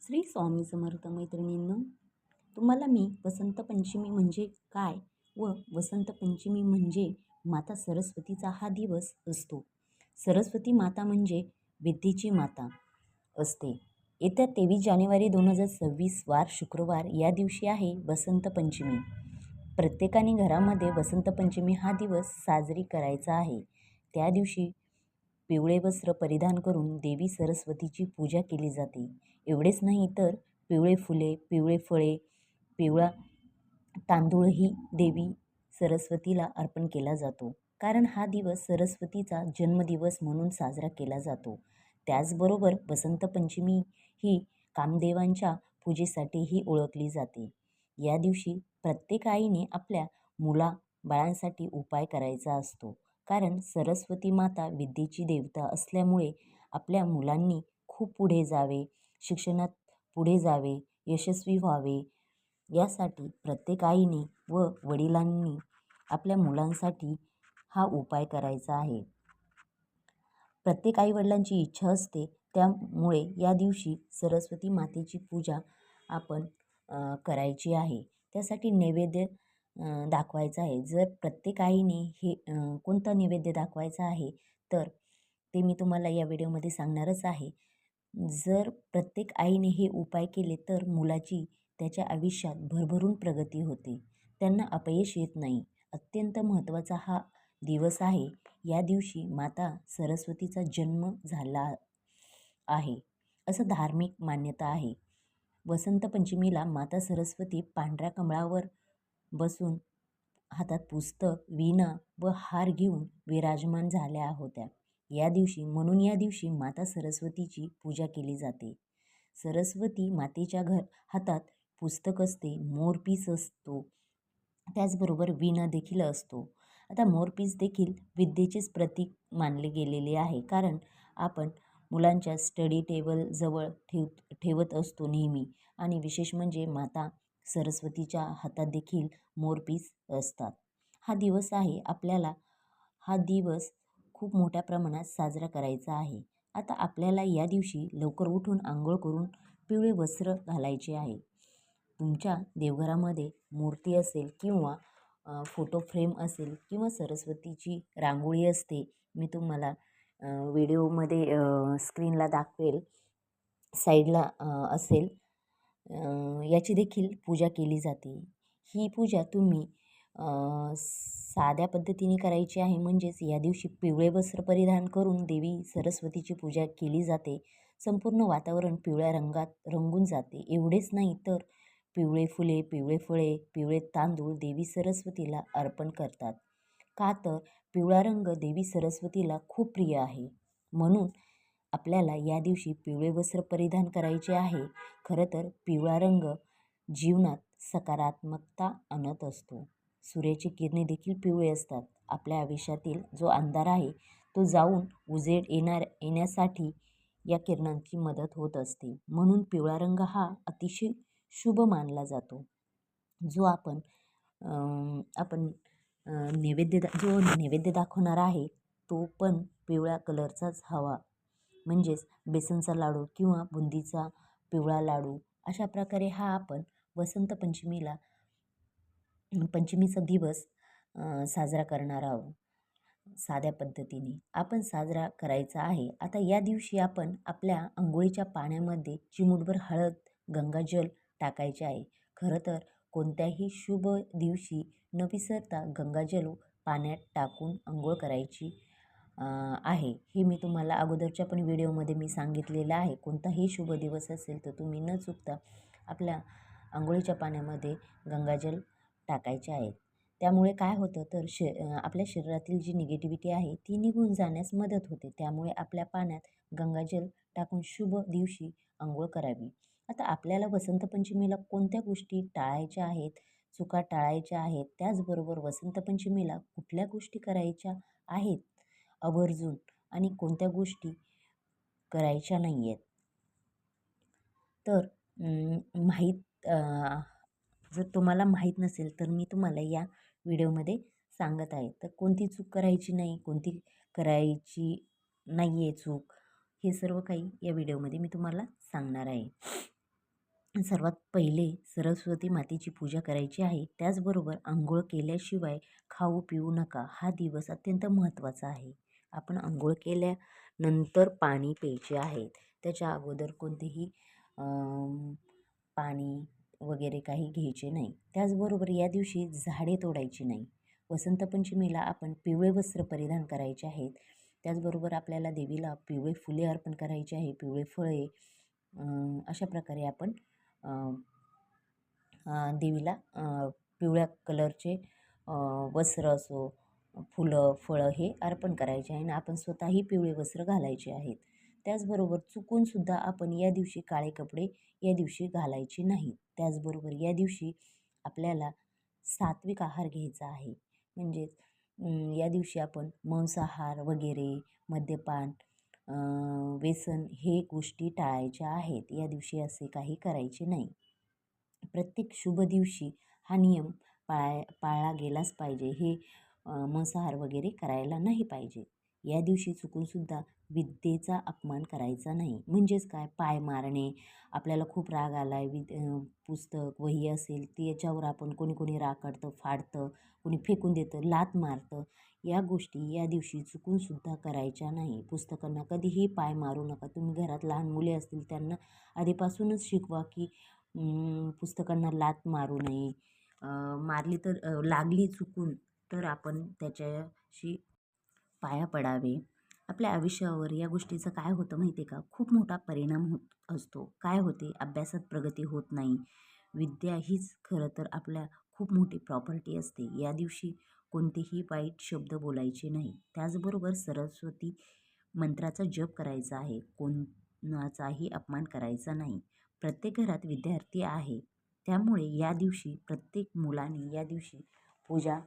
श्री स्वामी समर्थ मैत्रिणींनो, तुम्हाला मी वसंत पंचमी म्हणजे काय व वसंत पंचमी म्हणजे माता सरस्वतीचा हा दिवस असतो. सरस्वती माता म्हणजे विद्येची माता असते. येत्या 23 जानेवारी 2026 वार शुक्रवार या दिवशी आहे वसंत पंचमी. प्रत्येकाने घरामध्ये वसंत पंचमी हा दिवस साजरी करायचा आहे. त्या दिवशी पिवळे वस्त्र परिधान करून देवी सरस्वतीची पूजा केली जाते. एवढेच नाही तर पिवळे फुले, पिवळे फळे, पिवळा तांदूळही देवी सरस्वतीला अर्पण केला जातो. कारण हा दिवस सरस्वतीचा जन्मदिवस म्हणून साजरा केला जातो. त्याचबरोबर वसंत पंचमी ही कामदेवांच्या पूजेसाठीही ओळखली जाते. या दिवशी प्रत्येक आईने आपल्या बाळांसाठी उपाय करायचा असतो. कारण सरस्वती माता विद्येची देवता असल्यामुळे आपल्या मुलांनी खूप पुढे जावे, शिक्षणात पुढे जावे, यशस्वी व्हावे यासाठी प्रत्येक आईने व वडिलांनी आपल्या मुलांसाठी हा उपाय करायचा आहे. प्रत्येक आईवडिलांची इच्छा असते, त्यामुळे या दिवशी सरस्वती मातेची पूजा आपण करायची आहे. त्यासाठी नैवेद्य दाखवायचा आहे. जर प्रत्येक आईने हे कोणता नैवेद्य दाखवायचा आहे तर ते मी तुम्हाला या व्हिडिओमध्ये सांगणारच आहे. जर प्रत्येक आईने हे उपाय केले तर मुलाची त्याच्या आयुष्यात भरभरून प्रगती होते. त्यांना अपयश येत नाही. अत्यंत महत्त्वाचा हा दिवस आहे. या दिवशी माता सरस्वतीचा जन्म झाला आहे असं धार्मिक मान्यता आहे. वसंत पंचमीला माता सरस्वती पांढऱ्या कमळावर बसून हातात पुस्तक, वीणा व हार घेऊन विराजमान झाल्या होत्या. म्हणून या दिवशी माता सरस्वतीची पूजा केली जाते. सरस्वती मातेच्या हातात पुस्तक असते, मोरपीस असतो, त्याचबरोबर वीणा देखील असतो. आता मोरपीस देखील विद्येचेच प्रतीक मानले गेलेले आहे. कारण आपण मुलांच्या स्टडी टेबल जवळ ठेवत असतो नेहमी. आणि विशेष म्हणजे माता सरस्वतीच्या हातात देखील मोरपीस असतात. हा दिवस खूप मोठ्या प्रमाणात साजरा करायचा आहे. आता आपल्याला या दिवशी लवकर उठून आंघोळ करून पिवळे वस्त्र घालायचे आहे. तुमच्या देवघरामध्ये मूर्ती असेल किंवा फोटो फ्रेम असेल किंवा सरस्वतीची रांगोळी असते, मी तुम्हाला व्हिडिओमध्ये स्क्रीनला दाखवेल, साईडला असेल, याची देखील पूजा केली जाते. ही पूजा तुम्ही साध्या पद्धतीने करायची आहे. म्हणजेच या दिवशी पिवळे वस्त्र परिधान करून देवी सरस्वतीची पूजा केली जाते. संपूर्ण वातावरण पिवळ्या रंगात रंगून जाते. एवढेच नाही तर पिवळे फुले, पिवळे फळे, पिवळे तांदूळ देवी सरस्वतीला अर्पण करतात. का तर पिवळा रंग देवी सरस्वतीला खूप प्रिय आहे. म्हणून आपल्याला या दिवशी पिवळे वस्त्र परिधान करायचे आहे. खरं तर पिवळा रंग जीवनात सकारात्मकता आणत असतो. सूर्याची किरणे देखील पिवळे असतात. आपल्या आयुष्यातील जो अंधार आहे तो जाऊन उजेड येण्यासाठी या किरणांची मदत होत असते. म्हणून पिवळा रंग हा अतिशय शुभ मानला जातो. जो आपण नैवेद्य दाखवणार आहे तो पण पिवळ्या कलरचाच हवा. म्हणजेच बेसनचा लाडू किंवा बुंदीचा पिवळा लाडू, अशा प्रकारे हा आपण वसंत पंचमीचा दिवस साजरा करणार आहोत. साध्या पद्धतीने आपण साजरा करायचा आहे. आता या दिवशी आपण आपल्या अंघोळीच्या पाण्यामध्ये चिमूटभर हळद, गंगाजल टाकायचे आहे. खरं तर कोणत्याही शुभ दिवशी न विसरता गंगाजल पाण्यात टाकून अंघोळ करायची आहे. हे मी तुम्हाला अगोदरच्या पण व्हिडिओमध्ये मी सांगितलेलं आहे. कोणताही शुभ दिवस असेल तर तुम्ही न चुकता आपल्या अंघोळीच्या पाण्यामध्ये गंगाजल टाकायचे आहेत. त्यामुळे काय होतं तर आपल्या शरीरातील जी निगेटिव्हिटी आहे ती निघून जाण्यास मदत होते. त्यामुळे आपल्या पाण्यात गंगाजल टाकून शुभ दिवशी अंघोळ करावी. आता आपल्याला वसंत पंचमीला कोणत्या गोष्टी टाळायच्या आहेत, चुका टाळायच्या आहेत, त्याचबरोबर वसंत पंचमीला कुठल्या गोष्टी करायच्या आहेत आवर्जून आणि कोणत्या गोष्टी करायच्या नाही आहेत, तर जर तुम्हाला माहीत नसेल तर मी तुम्हाला या व्हिडिओमध्ये सांगत आहे. तर कोणती चूक करायची नाही, कोणती करायची नाही आहे चूक, हे सर्व काही या व्हिडिओमध्ये मी तुम्हाला सांगणार आहे. सर्वात पहिले सरस्वती मातेची पूजा करायची आहे. त्याचबरोबर अंघोळ केल्याशिवाय खाऊ पिऊ नका. हा दिवस अत्यंत महत्त्वाचा आहे. आपण अंघोळ केल्यानंतर पाणी प्यायचे आहे. त्याच्या अगोदर कोणतेही पाणी वगैरे काही घ्यायचे नाही. त्याचबरोबर या दिवशी झाडे तोडायची नाही. वसंत पंचमीला आपण पिवळे वस्त्र परिधान करायचे आहेत. त्याचबरोबर आपल्याला देवीला पिवळे फुले अर्पण करायची आहे, पिवळे फळे. अशा प्रकारे आपण देवीला पिवळ्या कलरचे वस्त्र असो, फुलं फळं हे अर्पण करायचे आहे आणि आपण स्वतःही पिवळे वस्त्र घालायचे आहेत. त्याचबरोबर चुकूनसुद्धा आपण या दिवशी काळे कपडे या दिवशी घालायचे नाहीत. त्याचबरोबर या दिवशी आपल्याला सात्विक आहार घ्यायचा आहे. म्हणजेच या दिवशी आपण मांसाहार वगैरे, मद्यपान, व्यसन हे गोष्टी टाळायच्या आहेत. या दिवशी असे काही करायचे नाही. प्रत्येक शुभ दिवशी हा नियम पाळला गेलाच पाहिजे. हे मांसाहार वगैरे करायला नाही पाहिजे. या दिवशी चुकूनसुद्धा विद्येचा अपमान करायचा नाही. म्हणजेच काय, पाय मारणे, आपल्याला खूप राग आला आहे, पुस्तक वही असेल त्याच्यावर आपण कोणी राग काढतं, फाडतं, कोणी फेकून देतं, लाथ मारतं. या गोष्टी या दिवशी चुकूनसुद्धा करायच्या नाही. पुस्तकांना कधीही पाय मारू नका. तुम्ही घरात लहान मुले असतील त्यांना आधीपासूनच शिकवा की पुस्तकांना लाथ मारू नये. मारली तर लागली चुकून तर आपण त्याच्याशी पाया पडावे. आपल्या आयुष्यावर या गोष्टीचं काय होतं माहिती आहे का, खूप मोठा परिणाम होत असतो. काय होते, अभ्यासात प्रगती होत नाही. विद्या हीच खरं तर आपल्या खूप मोठी प्रॉपर्टी असते. या दिवशी कोणतेही वाईट शब्द बोलायचे नाही. त्याचबरोबर सरस्वती मंत्राचा जप करायचा आहे. कोणाचाही अपमान करायचा नाही. प्रत्येक घरात विद्यार्थी आहे. त्यामुळे या दिवशी प्रत्येक मुलाने या दिवशी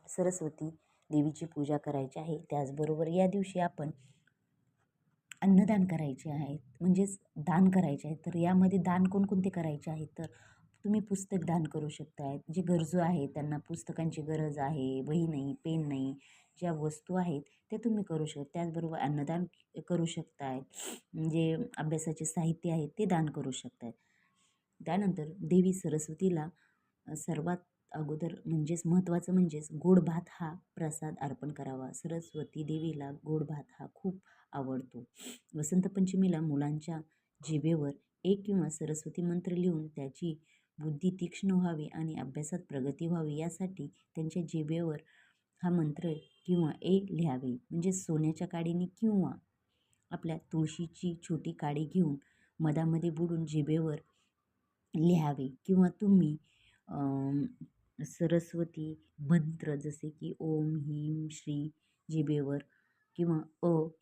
सरस्वती देवीची पूजा करायची आहे. त्याचबरोबर या दिवशी आपण अन्नदान करायचे आहेत, म्हणजेच दान करायचे आहे. तर यामध्ये दान कोणकोणते करायचे आहेत, तर तुम्ही पुस्तक दान करू शकताय. जे गरजू आहेत त्यांना पुस्तकांची गरज आहे, वही नाही, पेन नाही, ज्या वस्तू आहेत त्या तुम्ही करू शकता. त्याचबरोबर अन्नदान करू शकताय. जे अभ्यासाचे साहित्य आहे ते दान करू शकताय. त्यानंतर देवी सरस्वतीला सर्वात अगोदर महत्त्वाचं गोड भात हा प्रसाद अर्पण करावा. सरस्वती देवीला गोड भात हा खूप आवडतो. वसंत पंचमीला मुलांच्या जिभेवर एक किंवा सरस्वती मंत्र लिहून त्याची बुद्धी तीक्ष्ण व्हावी आणि अभ्यासात प्रगती व्हावी यासाठी त्यांच्या जिभेवर हा मंत्र किंवा लिहावे. म्हणजे सोन्याच्या काडीने किंवा आपल्या तुळशीची छोटी काडी घेऊन मधामध्ये बुडून जिभेवर लिहावे. किंवा तुम्ही सरस्वती मंत्र जसे की ओम ह्रीं श्री जिभेवर किंवा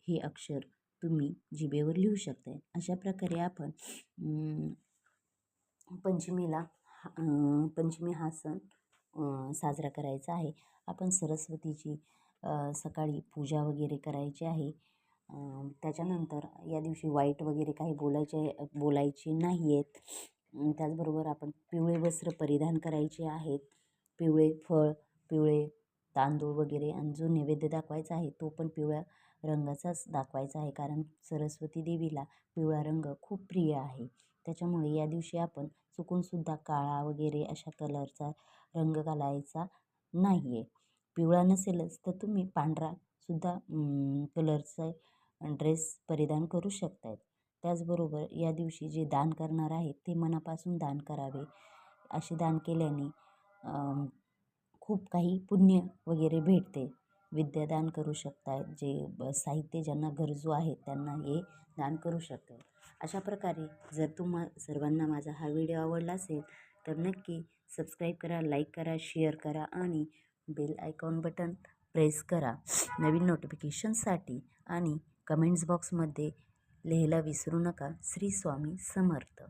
हे अक्षर तुम्ही जिभेवर लिहू शकताय. अशा प्रकारे आपण पंचमी हा सण साजरा करायचा आहे. आपण सरस्वतीची सकाळी पूजा वगैरे करायची आहे. त्याच्यानंतर या दिवशी वाईट वगैरे काही बोलायचे नाही आहेत. त्याचबरोबर आपण पिवळे वस्त्र परिधान करायचे आहेत. पिवळे फळ, पिवळे तांदूळ वगैरे आणि जो नैवेद्य दाखवायचा आहे तो पण पिवळ्या रंगाचाच दाखवायचा आहे. कारण सरस्वती देवीला पिवळा रंग खूप प्रिय आहे. त्याच्यामुळे या दिवशी आपण चुकूनसुद्धा काळा वगैरे अशा कलरचा रंग घालायचा नाही आहे. पिवळा नसेलच तर तुम्ही पांढरासुद्धा कलरचा ड्रेस परिधान करू शकतायत. त्याचबरोबर या दिवशी जे दान करणार आहेत ते मनापासून दान करावे. असे दान केल्याने खूप काही पुण्य वगैरे भेटते. विद्यादान करू शकतात. जे साहित्य ज्यांना गरजू आहेत त्यांना हे दान करू शकतात. अशा प्रकारे जर सर्वांना माझा हा व्हिडिओ आवडला असेल तर नक्की सबस्क्राईब करा, लाईक करा, शेअर करा आणि बेल आयकॉन बटन प्रेस करा नवीन नोटिफिकेशनसाठी. आणि कमेंट्स बॉक्समध्ये लिहायला विसरू नका. श्री स्वामी समर्थ.